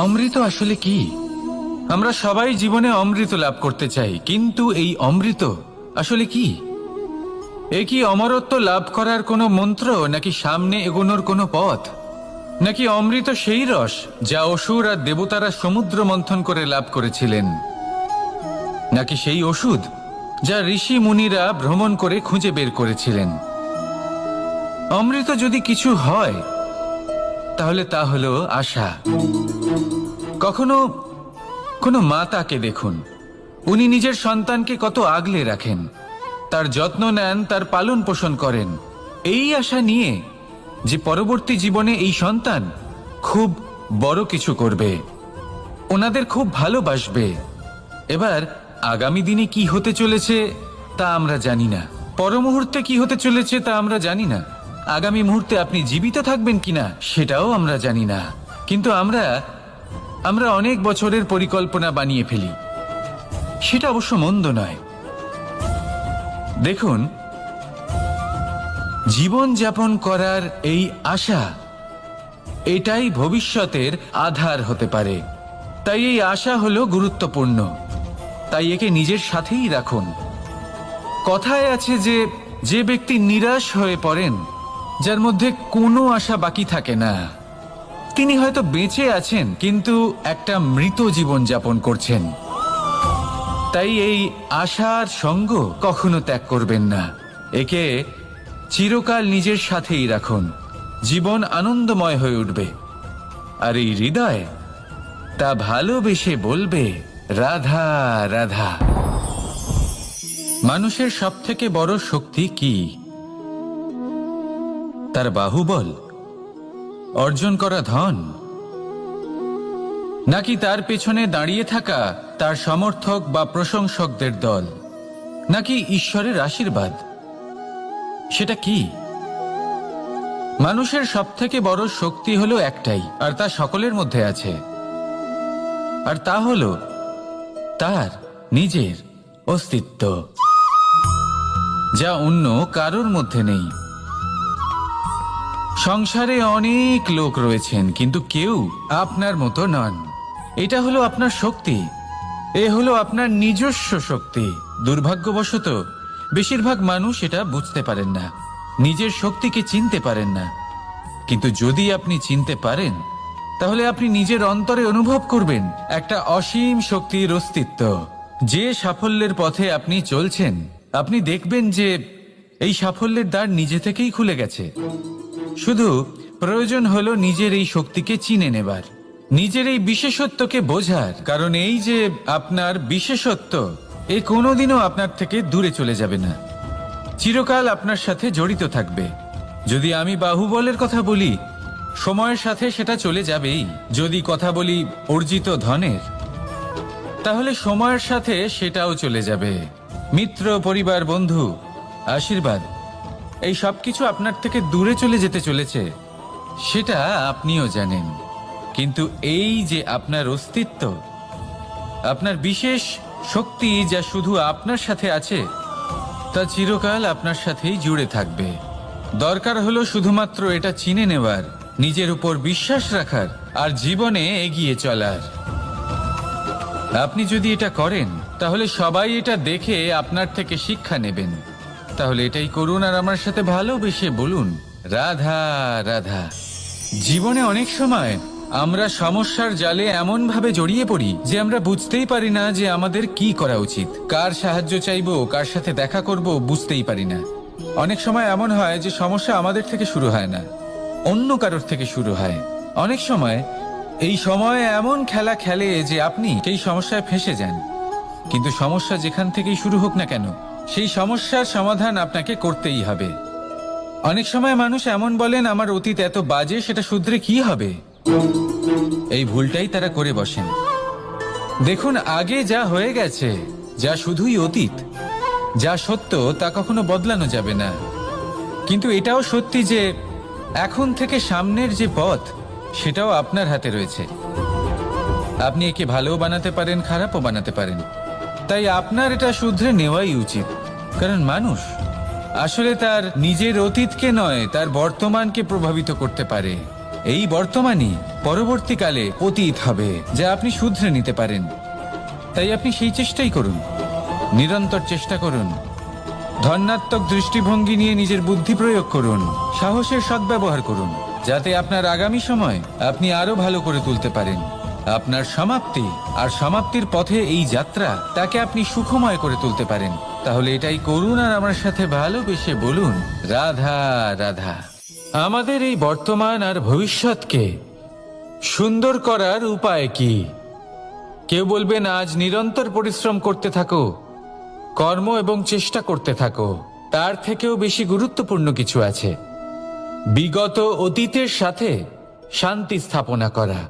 অমৃত আসলে কি? আমরা সবাই জীবনে অমৃত লাভ করতে চাই, কিন্তু এই অমৃত আসলে কি? এ কি অমরত্ব লাভ করার কোনো মন্ত্র, নাকি সামনে এগোনোর কোনো পথ, নাকি অমৃত সেই রস যা অসুর আর দেবতারা সমুদ্র মন্থন করে লাভ করেছিলেন, নাকি সেই ওষুধ যা ঋষি মুনিরা ভ্রমণ করে খুঁজে বের করেছিলেন? অমৃত যদি কিছু হয় তাহলে তা হলো আশা। কখনো কোনো মাতাকে দেখুন, উনি নিজের সন্তানকে কত আগলে রাখেন, তার যত্ন নেন, তার পালন পোষণ করেন, এই আশা নিয়ে যে পরবর্তী জীবনে এই সন্তান খুব বড় কিছু করবে, ওনাদের খুব ভালোবাসবে। এবার আগামী দিনে কি হতে চলেছে তা আমরা জানি না, পরমুহূর্তে কি হতে চলেছে তা আমরা জানি না, আগামী মুহূর্তে আপনি জীবিত থাকবেন কিনা সেটাও আমরা জানি না। কিন্তু আমরা অনেক বছরের পরিকল্পনা বানিয়ে ফেলি, সেটা অবশ্য মন্দ নয়। দেখুন, জীবন যাপন করার এই আশা, এটাই ভবিষ্যতের আধার হতে পারে। তাই এই আশা হলো গুরুত্বপূর্ণ, তাই একে নিজের সাথেই রাখুন। কথায় আছে যে যে ব্যক্তি নিরাশ হয়ে পড়েন, যার মধ্যে কোনো আশা বাকি থাকে না, তিনি হয়তো বেঁচে আছেন কিন্তু একটা মৃত জীবন যাপন করছেন। তাই এই আশার সঙ্গ কখনো ত্যাগ করবেন না, একে চিরকাল নিজের সাথেই রাখুন। জীবন আনন্দময় হয়ে উঠবে, আর এই হৃদয় তা ভালোবেসে বলবে রাধা রাধা। মানুষের সবথেকে বড় শক্তি কি? তার বাহুবল, অর্জন করা ধন, নাকি তার পেছনে দাঁড়িয়ে থাকা তার সমর্থক বা প্রশংসকদের দল, নাকি ঈশ্বরের আশীর্বাদ? সেটা কি? মানুষের সবথেকে বড় শক্তি হলো একটাই, আর তা সকলের মধ্যে আছে, আর তা হলো তার নিজের অস্তিত্ব, যা অন্য কারোর মধ্যে নেই। সংসারে অনেক লোক রয়েছেন, কিন্তু কেউ আপনার মতো নন। এটা হলো আপনার শক্তি, এ হলো আপনার নিজস্ব শক্তি। দুর্ভাগ্যবশত বেশিরভাগ মানুষ এটা বুঝতে পারেন না, নিজের শক্তিকে চিনতে পারেন না। কিন্তু যদি আপনি চিনতে পারেন, তাহলে আপনি নিজের অন্তরে অনুভব করবেন একটা অসীম শক্তির অস্তিত্ব। যে সাফল্যের পথে আপনি চলছেন, আপনি দেখবেন যে এই সাফল্যের দ্বার নিজে থেকেই খুলে গেছে। শুধু প্রয়োজন হলো নিজের এই শক্তিকে চিনে নেবার, নিজের এই বিশেষত্বকে বোঝার। কারণ এই যে আপনার বিশেষত্ব, এ কোনোদিনও আপনার থেকে দূরে চলে যাবে না, চিরকাল আপনার সাথে জড়িত থাকবে। যদি আমি বাহুবলের কথা বলি, সময়ের সাথে সেটা চলে যাবেই। যদি কথা বলি অর্জিত ধনের, তাহলে সময়ের সাথে সেটাও চলে যাবে। মিত্র, পরিবার, বন্ধু, আশীর্বাদ, এই সব কিছু আপনার থেকে দূরে চলে যেতে চলেছে, সেটা আপনিও জানেন। কিন্তু এই যে আপনার অস্তিত্ব, আপনার বিশেষ শক্তি যা শুধু আপনার সাথে আছে, তা চিরকাল আপনার সাথেই জুড়ে থাকবে। দরকার হলো শুধুমাত্র এটা চিনে নেওয়ার, নিজের উপর বিশ্বাস রাখার, আর জীবনে এগিয়ে চলার। আপনি যদি এটা করেন, তাহলে সবাই এটা দেখে আপনার থেকে শিক্ষা নেবেন। তাহলে এটাই করুন, আর আমার সাথে ভালোবেসে বলুন রাধা রাধা। জীবনে অনেক সময় আমরা সমস্যার জালে এমন ভাবে জড়িয়ে পড়ি যে আমরা বুঝতেই পারি না যে আমাদের কি করা উচিত, কার সাহায্য চাইবো, কার সাথে দেখা করব, বুঝতেই পারি না। অনেক সময় এমন হয় যে সমস্যা আমাদের থেকে শুরু হয় না, অন্য কারোর থেকে শুরু হয়। অনেক সময় এই সময় এমন খেলা খেলে যে আপনি সেই সমস্যায় ফেঁসে যান। কিন্তু সমস্যা যেখান থেকেই শুরু হোক না কেন, সেই সমস্যার সমাধান আপনাকে করতেই হবে। অনেক সময় মানুষ এমন বলেন, আমার অতীত এত বাজে, সেটা শুধরে কি হবে? এই ভুলটাই তারা করে বসেন। দেখুন, আগে যা হয়ে গেছে, যা শুধুই অতীত, যা সত্য তা কখনো বদলানো যাবে না। কিন্তু এটাও সত্যি যে এখন থেকে সামনের যে পথ, সেটাও আপনার হাতে রয়েছে। আপনি একে ভালোও বানাতে পারেন, খারাপও বানাতে পারেন। তাই আপনার এটা শুধরে নেওয়াই উচিত। কারণ মানুষ আসলে তার নিজের অতীতকে নয়, তার বর্তমানকে প্রভাবিত করতে পারে। এই বর্তমানই পরবর্তীকালে অতীত হবে, যা আপনি শুধরে নিতে পারেন। তাই আপনি সেই চেষ্টাই করুন, নিরন্তর চেষ্টা করুন। ধনাত্মক দৃষ্টিভঙ্গি নিয়ে নিজের বুদ্ধি প্রয়োগ করুন, সাহসের সদ্ব্যবহার করুন, যাতে আপনার আগামী সময় আপনি আরো ভালো করে তুলতে পারেন। আপনার সমাপ্তি আর সমাপ্তির পথে এই যাত্রা, তাকে আপনি সুখময় করে তুলতে পারেন। তাহলে এটাই করুন আর আমার সাথে ভালোবেসে বলুন, রাধা রাধা। আমাদের এই বর্তমান আর ভবিষ্যৎকে সুন্দর করার উপায় কি? কেউ বলবেন আজ নিরন্তর পরিশ্রম করতে থাকো, কর্ম এবং চেষ্টা করতে থাকো। তার থেকেও বেশি গুরুত্বপূর্ণ কিছু আছে, বিগত অতীতের সাথে শান্তি স্থাপনা করা।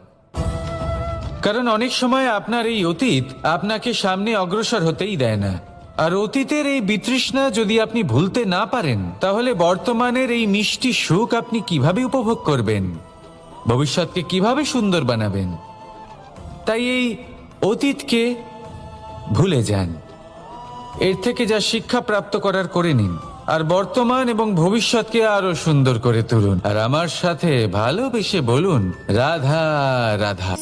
কারণ অনেক সময় আপনার এই অতীত আপনাকে সামনে অগ্রসর হতেই দেয় না। আর অতীতের এই বিতৃষ্ণা যদি আপনি ভুলতে না পারেন, তাহলে বর্তমানের এই মিষ্টি সুখ আপনি কিভাবে উপভোগ করবেন, ভবিষ্যৎকে কিভাবে সুন্দর বানাবেন? তাই এই অতীতকে ভুলে যান, এর থেকে যা শিক্ষা প্রাপ্ত করার করে নিন, আর বর্তমান এবং ভবিষ্যৎকে আরো সুন্দর করে তুলুন। আর আমার সাথে ভালোবেসে বলুন, রাধা রাধা।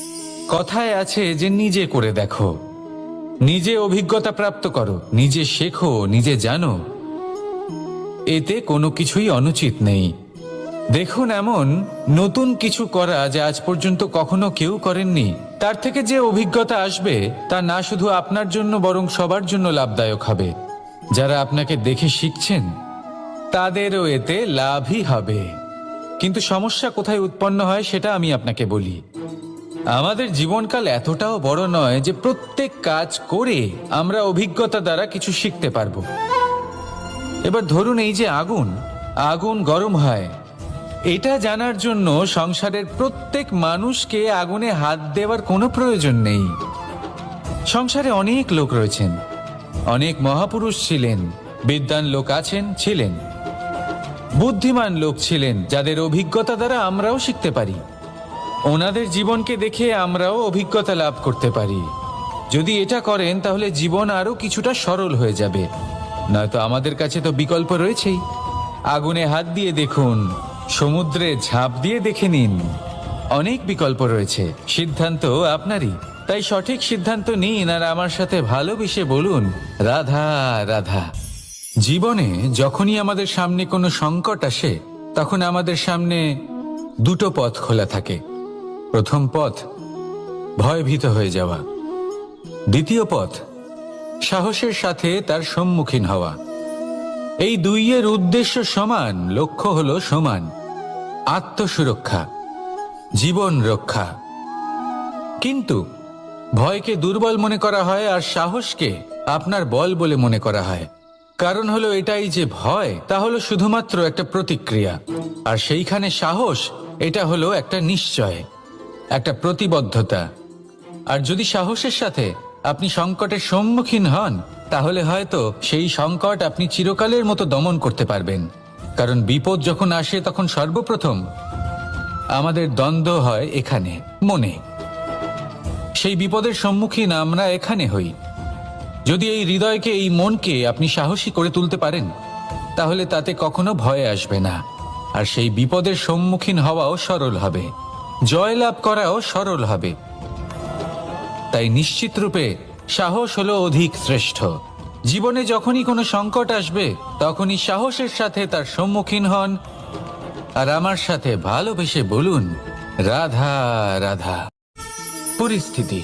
কথায় আছে যে নিজে করে দেখো, নিজে অভিজ্ঞতা প্রাপ্ত করো, নিজে শেখো, নিজে জানো। এতে কোনো কিছুই অনুচিত নেই। দেখুন, এমন নতুন কিছু করা যা আজ পর্যন্ত কখনো কেউ করেননি, তার থেকে যে অভিজ্ঞতা আসবে তা না শুধু আপনার জন্য বরং সবার জন্য লাভদায়ক হবে। যারা আপনাকে দেখে শিখছেন তাদেরও এতে লাভই হবে। কিন্তু সমস্যা কোথায় উৎপন্ন হয় সেটা আমি আপনাকে বলি। আমাদের জীবনকাল এতটাও বড় নয় যে প্রত্যেক কাজ করে আমরা অভিজ্ঞতা দ্বারা কিছু শিখতে পারবো। এবার ধরুন, এই যে আগুন গরম হয়, এটা জানার জন্য সংসারের প্রত্যেক মানুষকে আগুনে হাত দেওয়ার কোনো প্রয়োজন নেই। সংসারে অনেক লোক রয়েছেন, অনেক মহাপুরুষ ছিলেন, বিদ্বান লোক ছিলেন, বুদ্ধিমান লোক ছিলেন, যাদের অভিজ্ঞতা দ্বারা আমরাও শিখতে পারি। ওনাদের জীবনকে দেখে আমরাও অভিজ্ঞতা লাভ করতে পারি। যদি এটা করেন তাহলে জীবন আরো কিছুটা সরল হয়ে যাবে। নয়তো আমাদের কাছে তো বিকল্প রয়েছেই। আগুনে হাত দিয়ে দেখুন, সমুদ্রে ঝাঁপ দিয়ে দেখে নিন, অনেক বিকল্প রয়েছে। সিদ্ধান্ত আপনারই। তাই সঠিক সিদ্ধান্ত নিন আর আমার সাথে ভালোবেসে বলুন, রাধা রাধা। জীবনে যখনই আমাদের সামনে কোনো সংকট আসে, তখন আমাদের সামনে দুটো পথ খোলা থাকে। প্রথম পথ ভয়ভীত হয়ে যাওয়া, দ্বিতীয় পথ সাহসের সাথে তার সম্মুখীন হওয়া। এই দুইয়ের উদ্দেশ্য সমান, লক্ষ্য হলো সমান, আত্মসুরক্ষা, জীবন রক্ষা। কিন্তু ভয়কে দুর্বল মনে করা হয় আর সাহসকে আপনার বল বলে মনে করা হয়। কারণ হলো এটাই যে ভয়, তা হলো শুধুমাত্র একটা প্রতিক্রিয়া, আর সেইখানে সাহস, এটা হলো একটা নিশ্চয়, একটা প্রতিবদ্ধতা। আর যদি সাহসের সাথে আপনি সংকটের সম্মুখীন হন, তাহলে হয়তো সেই সংকট আপনি চিরকালের মতো দমন করতে পারবেন। কারণ বিপদ যখন আসে তখন সর্বপ্রথম আমাদের দ্বন্দ্ব হয় এখানে, মনে। সেই বিপদের সম্মুখীন আমরা এখানে হই। যদি এই হৃদয়কে, এই মনকে আপনি সাহসী করে তুলতে পারেন, তাহলে তাতে কখনো ভয় আসবে না। আর সেই বিপদের সম্মুখীন হওয়াও সরল হবে, জয়লাভ করাও সরল হবে। তাই নিশ্চিত রূপে সাহস হলো অধিক শ্রেষ্ঠ। জীবনে যখনই কোনো সংকট আসবে, তখনই সাহসের সাথে তার সম্মুখীন হন আর আমার সাথে ভালোবেসে বলুন, রাধা রাধা। পরিস্থিতি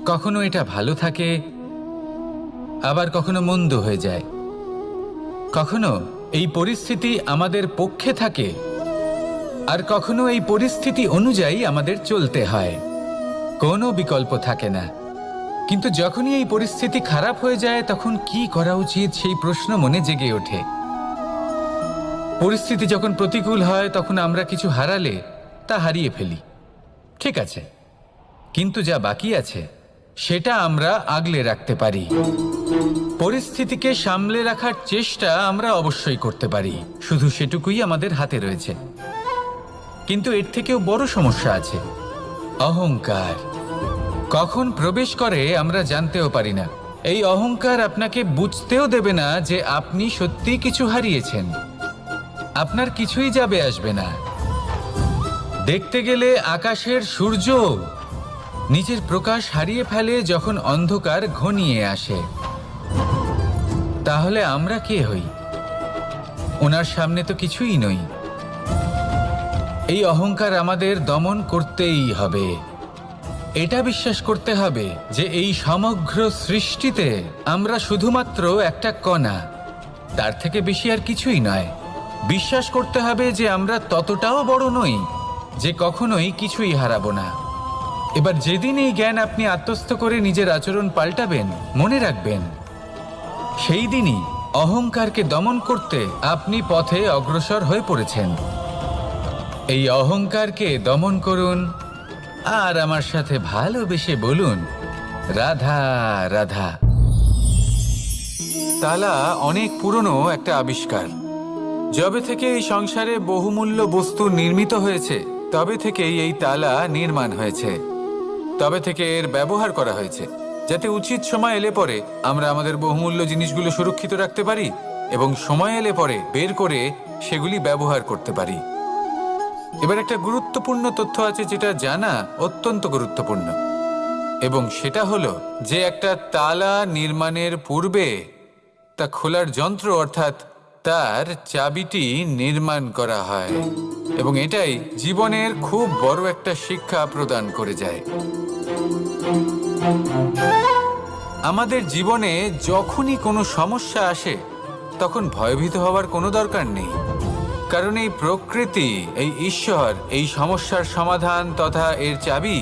কখনো এটা ভালো থাকে, আবার কখনো মন্দ হয়ে যায়। কখনো এই পরিস্থিতি আমাদের পক্ষে থাকে, আর কখনো এই পরিস্থিতি অনুযায়ী আমাদের চলতে হয়। কোনো বিকল্প থাকে না। কিন্তু যখনই এই পরিস্থিতি খারাপ হয়ে যায়, তখন কি করা উচিত সেই প্রশ্ন মনে জেগে ওঠে। পরিস্থিতি যখন প্রতিকূল হয়, তখন আমরা কিছু হারালে তা হারিয়ে ফেলি, ঠিক আছে, কিন্তু যা বাকি আছে সেটা আমরা আগলে রাখতে পারি। পরিস্থিতিকে সামলে রাখার চেষ্টা আমরা অবশ্যই করতে পারি, শুধু সেটুকুই আমাদের হাতে রয়েছে। কিন্তু এর থেকেও বড় সমস্যা আছে, অহংকার। কখন প্রবেশ করে আমরা জানতেও পারি না। এই অহংকার আপনাকে বুঝতেও দেবে না যে আপনি সত্যি কিছু হারিয়েছেন। আপনার কিছুই যাবে আসবে না। দেখতে গেলে আকাশের সূর্য নিজের প্রকাশ হারিয়ে ফেলে যখন অন্ধকার ঘনিয়ে আসে। তাহলে আমরা কে হই? ওনার সামনে তো কিছুই নই। এই অহংকার আমাদের দমন করতেই হবে। এটা বিশ্বাস করতে হবে যে এই সমগ্র সৃষ্টিতে আমরা শুধুমাত্র একটা কণা, তার থেকে বেশি আর কিছুই নয়। বিশ্বাস করতে হবে যে আমরা ততটাও বড় নই যে কখনোই কিছুই হারাবো না। এবার যেদিন এই জ্ঞান আপনি আত্মস্থ করে নিজের আচরণ পাল্টাবেন, মনে রাখবেন সেই দিনই অহংকারকে দমন করতে আপনি পথে অগ্রসর হয়ে পড়েছেন। এই অহংকারকে দমন করুন আর আমার সাথে ভালোবেসে বলুন, রাধা রাধা। তালা অনেক পুরনো একটা আবিষ্কার। যবে থেকে এই সংসারে বহুমূল্য বস্তু নির্মিত হয়েছে, তবে থেকেই এই তালা নির্মাণ হয়েছে। তবে থেকে এর ব্যবহার করা হয়েছে, যাতে উচিত সময় এলে পরে আমরা আমাদের বহুমূল্য জিনিসগুলো সুরক্ষিত রাখতে পারি এবং সময় এলে পরে বের করে সেগুলি ব্যবহার করতে পারি। এবার একটা গুরুত্বপূর্ণ তথ্য আছে যেটা জানা অত্যন্ত গুরুত্বপূর্ণ, এবং সেটা হলো যে একটা তালা নির্মাণের পূর্বে তা খোলার যন্ত্র অর্থাৎ তার চাবিটি নির্মাণ করা হয়, এবং এটাই জীবনের খুব বড় একটা শিক্ষা প্রদান করে যায়। আমাদের জীবনে যখনই কোনো সমস্যা আসে তখন ভয়ভীত হওয়ার কোনো দরকার নেই, কারণ এই প্রকৃতি, এই ঈশ্বর এই সমস্যার সমাধান তথা এর চাবি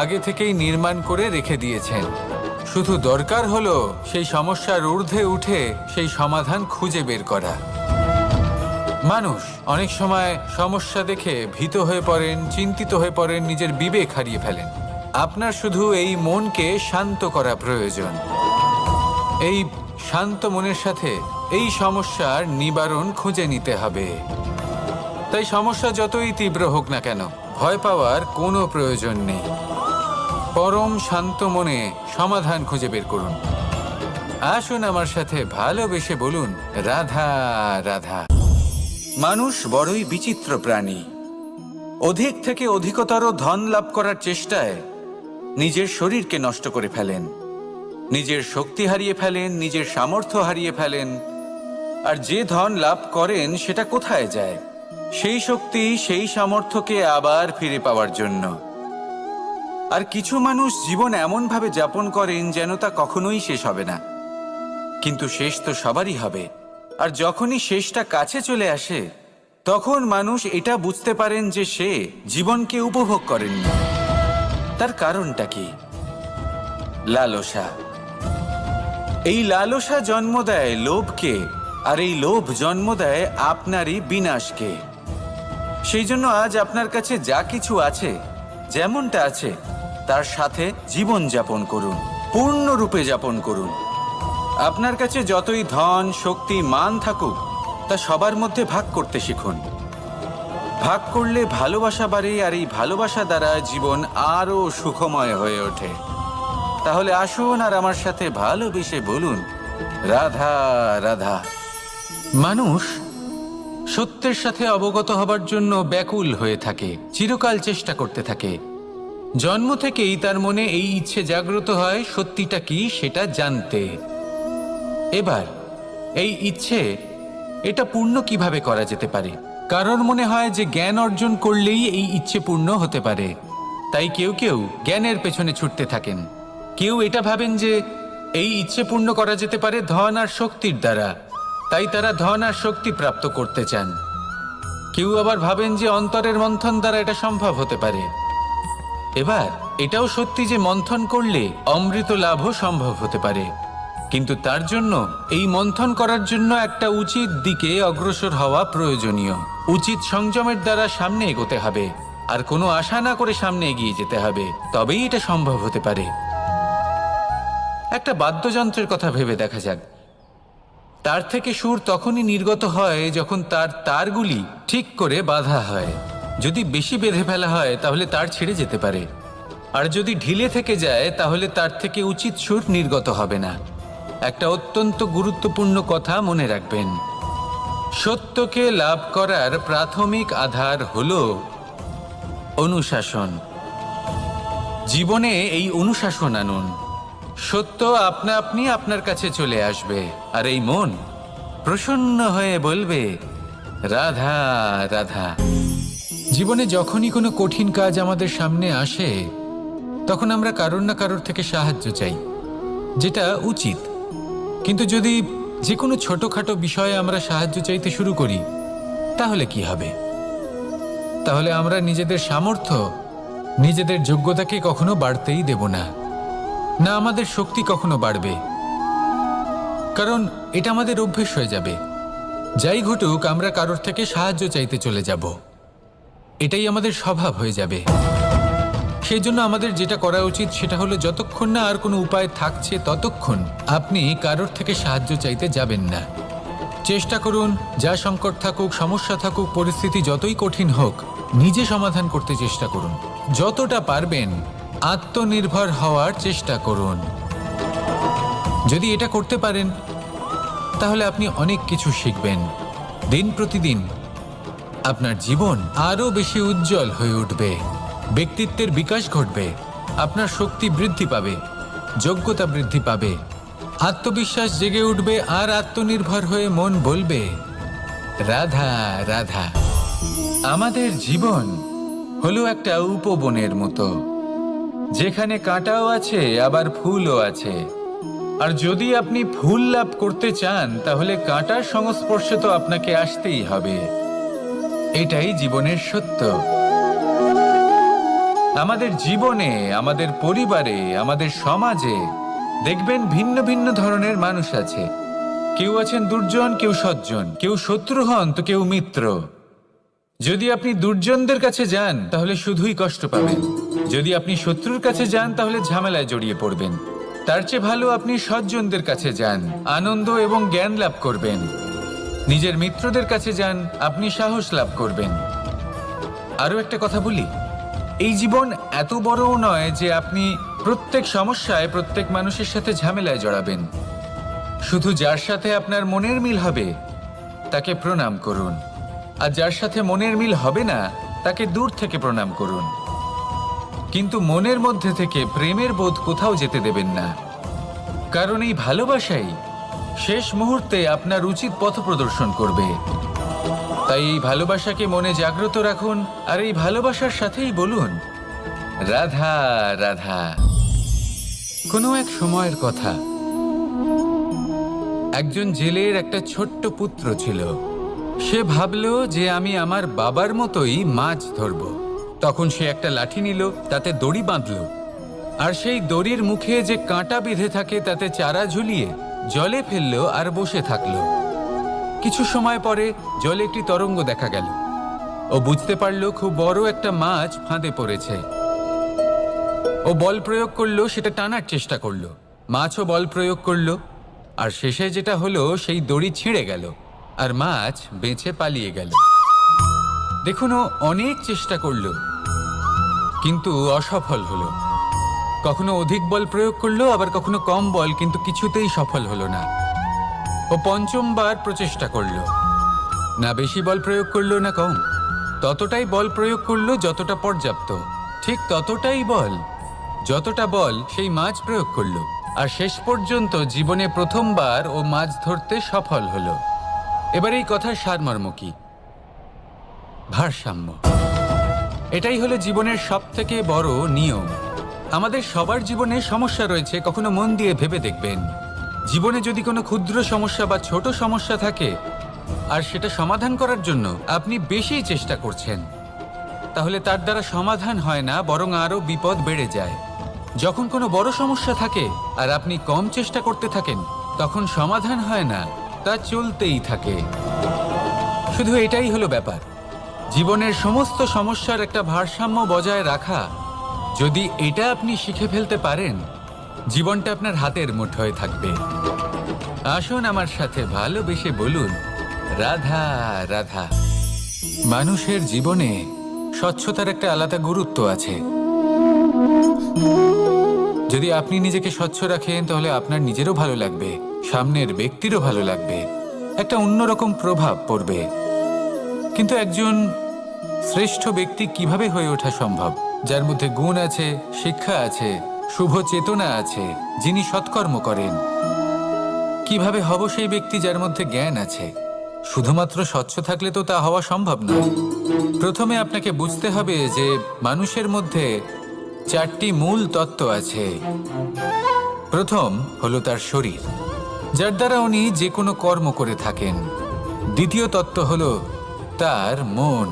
আগে থেকেই নির্মাণ করে রেখে দিয়েছেন। শুধু দরকার হলো সেই সমস্যার ঊর্ধ্বে উঠে সেই সমাধান খুঁজে বের করা। মানুষ অনেক সময় সমস্যা দেখে ভীত হয়ে পড়েন, চিন্তিত হয়ে পড়েন, নিজের বিবেক হারিয়ে ফেলেন। আপনার শুধু এই মনকে শান্ত করা প্রয়োজন। এই শান্ত মনের সাথে এই সমস্যার নিবারণ খুঁজে নিতে হবে। তাই সমস্যা যতই তীব্র হোক না কেন, ভয় পাওয়ার কোনো প্রয়োজন নেই। পরম শান্ত মনে সমাধান খুঁজে বের করুন। আসুন আমার সাথে ভালোবেসে বলুন, রাধা রাধা। মানুষ বড়ই বিচিত্র প্রাণী। অধিক থেকে অধিকতর ধন লাভ করার চেষ্টায় নিজের শরীরকে নষ্ট করে ফেলেন, নিজের শক্তি হারিয়ে ফেলেন, নিজের সামর্থ্য হারিয়ে ফেলেন। আর যে ধন লাভ করেন সেটা কোথায় যায়? সেই শক্তি, সেই সামর্থ্যকে আবার ফিরে পাওয়ার জন্য। আর কিছু মানুষ জীবন এমনভাবে যাপন করেন যেন তা কখনোই শেষ হবে না, কিন্তু শেষ তো সবারই হবে। আর যখনই শেষটা কাছে চলে আসে তখন মানুষ এটা বুঝতে পারেন যে সে জীবনকে উপভোগ করেননি। তার কারণটা কি? লালসা। এই লালসা জন্ম দেয় লোভকে, আর এই লোভ জন্ম দেয় আপনারই বিনাশকে। সেই জন্য আজ আপনার কাছে যা কিছু আছে, যেমনটা আছে তার সাথে জীবন যাপন করুন, পূর্ণরূপে যাপন করুন। আপনার কাছে যতই ধন, শক্তি, মান থাকুক, তা সবার মধ্যে ভাগ করতে শিখুন। ভাগ করলে ভালোবাসা বাড়ে, আর এই ভালোবাসা দ্বারা জীবন আরও সুখময় হয়ে ওঠে। তাহলে আসুন আর আমার সাথে ভালোবেসে বলুন, রাধা রাধা। মানুষ সত্যের সাথে অবগত হবার জন্য ব্যাকুল হয়ে থাকে, চিরকাল চেষ্টা করতে থাকে। জন্ম থেকেই তার মনে এই ইচ্ছে জাগ্রত হয় সত্যিটা কি সেটা জানতে। এবার এই ইচ্ছে, এটা পূর্ণ কিভাবে করা যেতে পারে? কারণ মনে হয় যে জ্ঞান অর্জন করলেই এই ইচ্ছে পূর্ণ হতে পারে, তাই কেউ কেউ জ্ঞানের পেছনে ছুটতে থাকেন। কেউ এটা ভাবেন যে এই ইচ্ছে পূর্ণ করা যেতে পারে ধন আর শক্তির দ্বারা, তাই তারা ধন আর শক্তি প্রাপ্ত করতে চান। কেউ আবার ভাবেন যে অন্তরের মন্থন দ্বারা এটা সম্ভব হতে পারে। এবার এটাও সত্যি যে মন্থন করলে অমৃত লাভও সম্ভব হতে পারে, কিন্তু তার জন্য এই মন্থন করার জন্য একটা উচিত দিকে অগ্রসর হওয়া প্রয়োজনীয়। উচিত সংযমের দ্বারা সামনে এগোতে হবে, আর কোনো আশা না করে সামনে এগিয়ে যেতে হবে, তবেই এটা সম্ভব হতে পারে। একটা বাদ্যযন্ত্রের কথা ভেবে দেখা যাক। তার থেকে সুর তখনই নির্গত হয় যখন তার তারগুলি ঠিক করে বাঁধা হয়। যদি বেশি বেঁধে ফেলা হয় তাহলে তার ছিঁড়ে যেতে পারে, আর যদি ঢিলে থেকে যায় তাহলে তার থেকে উচিত সুর নির্গত হবে না। একটা অত্যন্ত গুরুত্বপূর্ণ কথা মনে রাখবেন, সত্যকে লাভ করার প্রাথমিক আধার হলো অনুশাসন। জীবনে এই অনুশাসন আনুন, সত্য আপনা আপনি আপনার কাছে চলে আসবে, আর এই মন প্রসন্ন হয়ে বলবে রাধা রাধা। জীবনে যখনই কোনো কঠিন কাজ আমাদের সামনে আসে, তখন আমরা কারোর না কারোর থেকে সাহায্য চাই, যেটা উচিত। কিন্তু যদি যে কোনো ছোটখাটো বিষয়ে আমরা সাহায্য চাইতে শুরু করি, তাহলে কি হবে? তাহলে আমরা নিজেদের সামর্থ্য, নিজেদের যোগ্যতাকে কখনো বাড়তেই দেব না, না আমাদের শক্তি কখনো বাড়বে। কারণ এটা আমাদের অভ্যেস হয়ে যাবে। যাই ঘটুক, আমরা কারোর থেকে সাহায্য চাইতে চলে যাব, এটাই আমাদের স্বভাব হয়ে যাবে। সেই জন্য আমাদের যেটা করা উচিত সেটা হলো, যতক্ষণ না আর কোনো উপায় থাকছে ততক্ষণ আপনি কারোর থেকে সাহায্য চাইতে যাবেন না। চেষ্টা করুন, যা সংকট থাকুক, সমস্যা থাকুক, পরিস্থিতি যতই কঠিন হোক, নিজে সমাধান করতে চেষ্টা করুন। যতটা পারবেন আত্মনির্ভর হওয়ার চেষ্টা করুন। যদি এটা করতে পারেন, তাহলে আপনি অনেক কিছু শিখবেন। দিন প্রতিদিন আপনার জীবন আরও বেশি উজ্জ্বল হয়ে উঠবে, ব্যক্তিত্বের বিকাশ ঘটবে, আপনার শক্তি বৃদ্ধি পাবে, যোগ্যতা বৃদ্ধি পাবে, আত্মবিশ্বাস জেগে উঠবে, আর আত্মনির্ভর হয়ে মন বলবে রাধা রাধা। আমাদের জীবন হলো একটা উপবনের মতো, যেখানে কাঁটাও আছে আবার ফুলও আছে। আর যদি আপনি ফুল লাভ করতে চান, তাহলে কাঁটার সংস্পর্শে তো আপনাকে আসতেই হবে। এটাই জীবনের সত্য। আমাদের জীবনে, আমাদের পরিবারে, আমাদের সমাজে দেখবেন ভিন্ন ভিন্ন ধরনের মানুষ আছে। কেউ আছেন দুর্জন, কেউ সজ্জন, কেউ শত্রু হন তো কেউ মিত্র। যদি আপনি দুর্জনদের কাছে যান, তাহলে শুধুই কষ্ট পাবেন। যদি আপনি শত্রুর কাছে যান, তাহলে ঝামেলায় জড়িয়ে পড়বেন। তার চেয়ে ভালো আপনি সজ্জনদের কাছে যান, আনন্দ এবং জ্ঞান লাভ করবেন। নিজের মিত্রদের কাছে যান, আপনি সাহস লাভ করবেন। আরও একটা কথা বলি, এই জীবন এত বড়ও নয় যে আপনি প্রত্যেক সমস্যায় প্রত্যেক মানুষের সাথে ঝামেলায় জড়াবেন। শুধু যার সাথে আপনার মনের মিল হবে তাকে প্রণাম করুন, আর যার সাথে মনের মিল হবে না তাকে দূর থেকে প্রণাম করুন। কিন্তু মনের মধ্যে থেকে প্রেমের বোধ কোথাও যেতে দেবেন না, কারণ এই ভালোবাসাই শেষ মুহূর্তে আপনার উচিত পথ প্রদর্শন করবে। তাই এই ভালোবাসাকে মনে জাগ্রত রাখুন, আর এই ভালোবাসার সাথেই বলুন রাধা রাধা। কোনো এক সময়ের কথা, একজন জেলের একটা ছোট্ট পুত্র ছিল। সে ভাবল যে আমি আমার বাবার মতোই মাছ ধরব। তখন সে একটা লাঠি নিল, তাতে দড়ি বাঁধল, আর সেই দড়ির মুখে যে কাঁটা বেঁধে থাকে তাতে চারা ঝুলিয়ে জলে ফেললো আর বসে থাকলো। কিছু সময় পরে জলে একটি তরঙ্গ দেখা গেল। ও বুঝতে পারল খুব বড় একটা মাছ ফাঁদে পড়েছে। ও বল প্রয়োগ করলো, সেটা টানার চেষ্টা করলো। মাছও বল প্রয়োগ করলো, আর শেষে যেটা হলো, সেই দড়ি ছিঁড়ে গেল আর মাছ বেঁচে পালিয়ে গেল। দেখুন, ও অনেক চেষ্টা করলো, কিন্তু অসফল হলো। কখনো অধিক বল প্রয়োগ করলো, আবার কখনো কম বল, কিন্তু কিছুতেই সফল হলো না। ও পঞ্চমবার প্রচেষ্টা করলো, না বেশি বল প্রয়োগ করলো না কম, ততটাই বল প্রয়োগ করলো যতটা পর্যাপ্ত, ঠিক ততটাই বল, যতটা বল সেই মাছ প্রয়োগ করলো। আর শেষ পর্যন্ত জীবনে প্রথমবার ও মাছ ধরতে সফল হলো। এবার এই কথার সারমর্ম কি? ভারসাম্য। এটাই হলো জীবনের সবথেকে বড় নিয়ম। আমাদের সবার জীবনে সমস্যা রয়েছে, কখনো মন দিয়ে ভেবে দেখবেন। জীবনে যদি কোনো ক্ষুদ্র সমস্যা বা ছোট সমস্যা থাকে, আর সেটা সমাধান করার জন্য আপনি বেশি চেষ্টা করছেন, তাহলে তার দ্বারা সমাধান হয় না, বরং আরও বিপদ বেড়ে যায়। যখন কোনো বড় সমস্যা থাকে আর আপনি কম চেষ্টা করতে থাকেন, তখন সমাধান হয় না, তা চলতেই থাকে। শুধু এটাই হলো ব্যাপার, জীবনের সমস্ত সমস্যার একটা ভারসাম্য বজায় রাখা। যদি এটা আপনি শিখে ফেলতে পারেন, জীবনটা আপনার হাতের মুঠোয় থাকবে। আসুন আমার সাথে ভালোবেসে বলুন রাধা রাধা। মানুষের জীবনে স্বচ্ছতার একটা আলাদা গুরুত্ব আছে। যদি আপনি নিজেকে স্বচ্ছ রাখেন, তাহলে আপনার নিজেরও ভালো লাগবে, সামনের ব্যক্তিরও ভালো লাগবে, একটা অন্যরকম প্রভাব পড়বে। কিন্তু একজন শ্রেষ্ঠ ব্যক্তি কিভাবে হয়ে ওঠা সম্ভব? যার মধ্যে গুণ আছে, শিক্ষা আছে, শুভ চেতনা আছে, যিনি সৎকর্ম করেন। কিভাবে হব সেই ব্যক্তি যার মধ্যে জ্ঞান আছে? শুধুমাত্র স্বচ্ছ থাকলে তো তা হওয়া সম্ভব নয়। প্রথমে আপনাকে বুঝতে হবে যে মানুষের মধ্যে 4টি মূল তত্ত্ব আছে। প্রথম হলো তার শরীর, যার দ্বারা উনি যে কোনো কর্ম করে থাকেন। দ্বিতীয় তত্ত্ব হলো তার মন,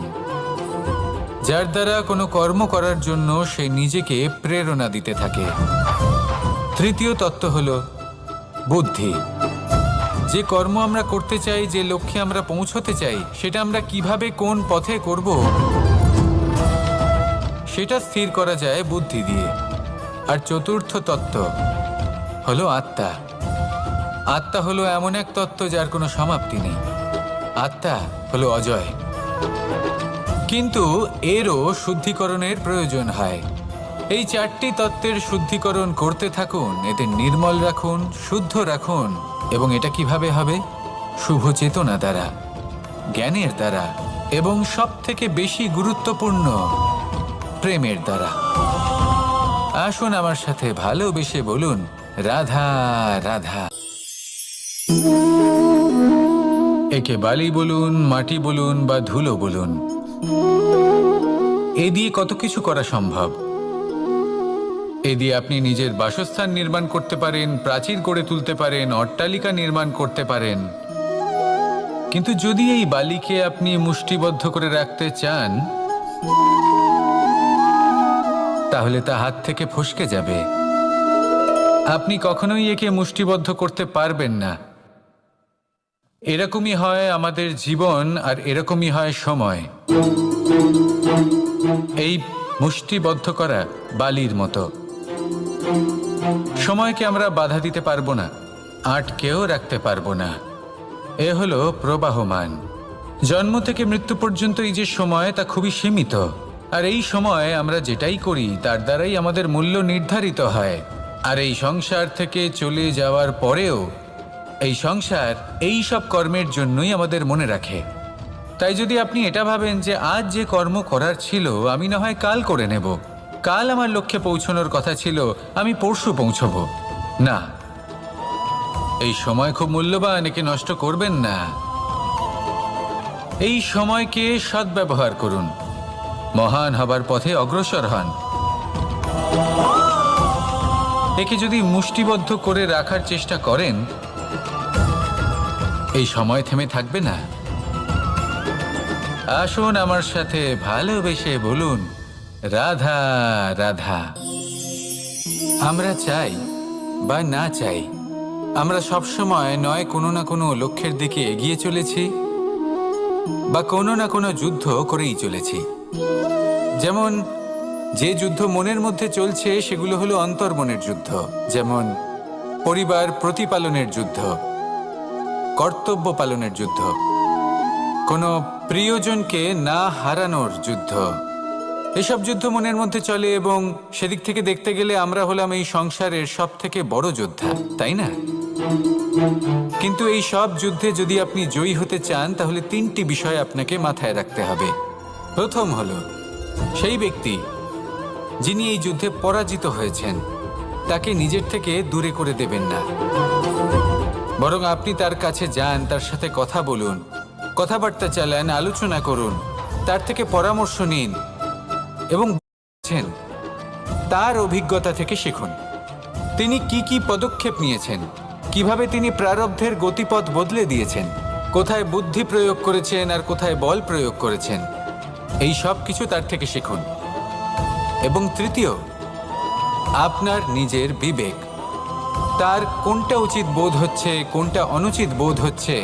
যার দ্বারা কোনো কর্ম করার জন্য সে নিজেকে প্রেরণা দিতে থাকে। তৃতীয় তত্ত্ব হলো বুদ্ধি, যে কর্ম আমরা করতে চাই, যে লক্ষ্যে আমরা পৌঁছতে চাই, সেটা আমরা কিভাবে কোন পথে করব সেটা স্থির করা যায় বুদ্ধি দিয়ে। আর চতুর্থ তত্ত্ব হলো আত্মা। আত্মা হলো এমন এক তত্ত্ব যার কোনো সমাপ্তি নেই। আত্মা হলো অজয়। কিন্তু এরও শুদ্ধিকরণের প্রয়োজন হয়। এই 4টি তত্ত্বের শুদ্ধিকরণ করতে থাকুন, এতে নির্মল রাখুন, শুদ্ধ রাখুন। এবং এটা কিভাবে হবে? শুভ চেতনা দ্বারা, জ্ঞানের দ্বারা, এবং সবথেকে বেশি গুরুত্বপূর্ণ প্রেমের দ্বারা। আসুন আমার সাথে ভালোবেসে বলুন, রাধা রাধা। একে বালি বলুন, মাটি বলুন বা ধুলো বলুন, এ দিয়ে কত কিছু করা সম্ভব। এ দিয়ে আপনি নিজের বাসস্থান নির্মাণ করতে পারেন, প্রাচীর গড়ে তুলতে পারেন, অট্টালিকা নির্মাণ করতে পারেন। কিন্তু যদি এই বালিকে আপনি মুষ্টিবদ্ধ করে রাখতে চান, তাহলে তা হাত থেকে ফসকে যাবে। আপনি কখনোই একে মুষ্টিবদ্ধ করতে পারবেন না। এরকমই হয় আমাদের জীবন, আর এরকমই হয় সময়। এই মুষ্টিবদ্ধ করা বালির মতো। সময়কে আমরা বাধা দিতে পারবো না, আটকেও রাখতে পারবো না। এ হলো প্রবাহমান। জন্ম থেকে মৃত্যু পর্যন্ত এই যে সময়, তা খুবই সীমিত। আর এই সময় আমরা যেটাই করি তার দ্বারাই আমাদের মূল্য নির্ধারিত হয়। আর এই সংসার থেকে চলে যাওয়ার পরেও এই সংসার এই সব কর্মের জন্যই আমাদের মনে রাখে। তাই যদি আপনি এটা ভাবেন যে আজ যে কর্ম করার ছিল আমি না হয় কাল করে নেব, কাল আমার লক্ষ্যে পৌঁছানোর কথা ছিল আমি পরশু পৌঁছবো, না, এই সময় খুব মূল্যবান, একে নষ্ট করবেন না। এই সময়কে সদ্ব্যবহার করুন, মহান হবার পথে অগ্রসর হন। একে যদি মুষ্টিবদ্ধ করে রাখার চেষ্টা করেন, এই সময় থেমে থাকবে না। আসুন আমার সাথে ভালোবেসে বলুন, রাধা রাধা। আমরা চাই বা না চাই, আমরা সবসময় নয় কোনো না কোনো লক্ষ্যের দিকে এগিয়ে চলেছি বা কোনো না কোনো যুদ্ধ করেই চলেছি। যেমন যে যুদ্ধ মনের মধ্যে চলছে সেগুলো হলো অন্তর্মনের যুদ্ধ, যেমন পরিবার প্রতিপালনের যুদ্ধ, কর্তব্য পালনের যুদ্ধ, কোনো প্রিয়জনকে না হারানোর যুদ্ধ। এসব যুদ্ধ মনের মধ্যে চলে এবং সেদিক থেকে দেখতে গেলে আমরা হলাম এই সংসারের সব থেকে বড় যোদ্ধা, তাই না? কিন্তু এই সব যুদ্ধে যদি আপনি জয়ী হতে চান তাহলে 3টি বিষয় আপনাকে মাথায় রাখতে হবে। প্রথম হলো সেই ব্যক্তি যিনি এই যুদ্ধে পরাজিত হয়েছেন তাকে নিজের থেকে দূরে করে দেবেন না, বরং আপনি তার কাছে যান, তার সাথে কথা বলুন, কথাবার্তা চালান, আলোচনা করুন, তার থেকে পরামর্শ নিন এবং তার অভিজ্ঞতা থেকে শিখুন। তিনি কি কি পদক্ষেপ নিয়েছেন, কিভাবে তিনি প্রারব্ধের গতিপথ বদলে দিয়েছেন, কোথায় বুদ্ধি প্রয়োগ করেছেন আর কোথায় বল প্রয়োগ করেছেন, এই সব কিছু তার থেকে শিখুন। এবং তৃতীয়, আপনার নিজের বিবেক, তার কোনটা উচিত বোধ হচ্ছে, কোনটা অনুচিত বোধ হচ্ছে,